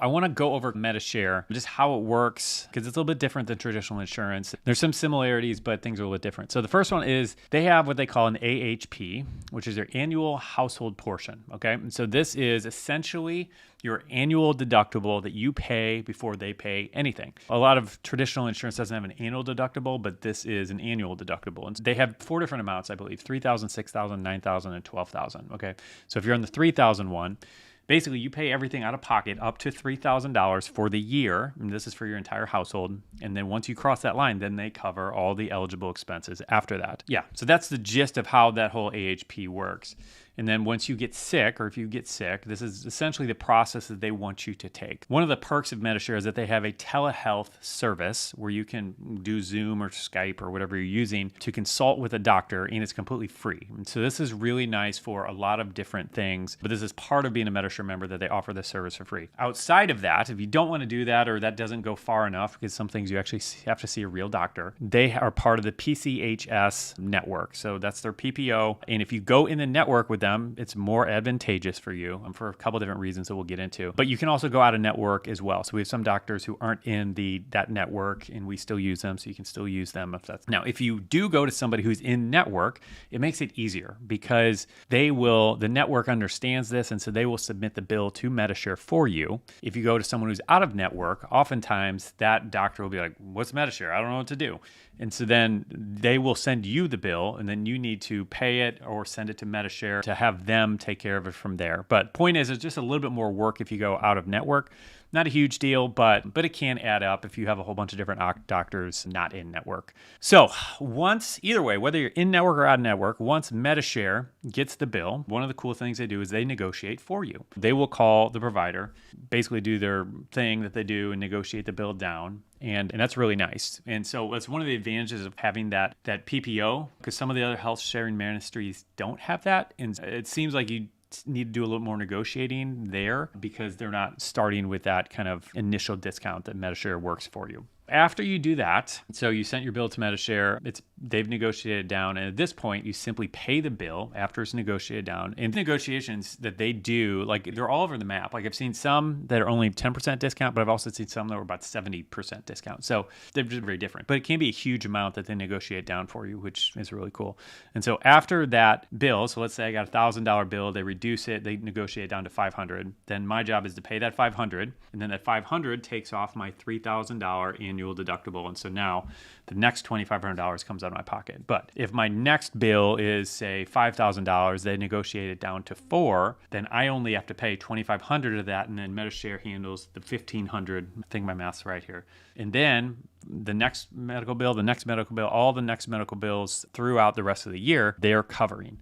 I want to go over Medi-share, just how it works, because it's a little bit different than traditional insurance. There's some similarities, but things are a little bit different. So the first one is they have what they call an AHP, which is their annual household portion. Okay. And so this is essentially your annual deductible that you pay before they pay anything. A lot of traditional insurance doesn't have an annual deductible, but this is an annual deductible. And they have 4 different amounts, I believe, 3,000, 6,000, 9,000, and 12,000. Okay. So if you're on the 3,000 one, basically, you pay everything out of pocket up to $3,000 for the year, and this is for your entire household. And then once you cross that line, then they cover all the eligible expenses after that. Yeah, so that's the gist of how that whole AHP works. And then once you get sick, or if you get sick, this is essentially the process that they want you to take. One of the perks of Medi-share is that they have a telehealth service where you can do Zoom or Skype or whatever you're using to consult with a doctor, and it's completely free. And so this is really nice for a lot of different things, but this is part of being a Medi-share member that they offer this service for free. Outside of that, if you don't want to do that or that doesn't go far enough, because some things you actually have to see a real doctor, they are part of the PCHS network. So that's their PPO. And if you go in the network with them, it's more advantageous for you for a couple different reasons that we'll get into. But you can also go out of network as well. So we have some doctors who aren't in that network, and we still use them. So you can still use them if that's. Now, if you do go to somebody who's in network, it makes it easier because the network understands this, and so they will submit the bill to Medi-share for you. If you go to someone who's out of network, oftentimes that doctor will be like, "What's Medi-share? I don't know what to do." And so then they will send you the bill, and then you need to pay it or send it to Medi-share to have them take care of it from there. But point is, it's just a little bit more work if you go out of network. Not a huge deal, but it can add up if you have a whole bunch of different doctors not in network. So either way, whether you're in network or out of network, once Medi-share gets the bill, one of the cool things they do is they negotiate for you. They will call the provider, basically do their thing that they do and negotiate the bill down. And that's really nice. And so that's one of the advantages of having that PPO, because some of the other health sharing ministries don't have that. And it seems like you need to do a little more negotiating there because they're not starting with that kind of initial discount that Medi-share works for you. After you do that, so you sent your bill to Medi-share, they've negotiated down, and at this point, you simply pay the bill after it's negotiated down. And the negotiations that they do, like they're all over the map. Like I've seen some that are only 10% discount, but I've also seen some that were about 70% discount. So they're just very different. But it can be a huge amount that they negotiate down for you, which is really cool. And so after that bill, so let's say I got a $1,000 bill, they reduce it, they negotiate it down to $500. Then my job is to pay that $500, and then that $500 takes off my $3,000 annual deductible. And so now the next $2,500 comes out of my pocket. But if my next bill is, say, $5,000, they negotiate it down to $4,000, then I only have to pay $2,500 of that, and then Medi-share handles the $1,500. I think my math's right here. And then the next medical bill, all the next medical bills throughout the rest of the year, they're covering.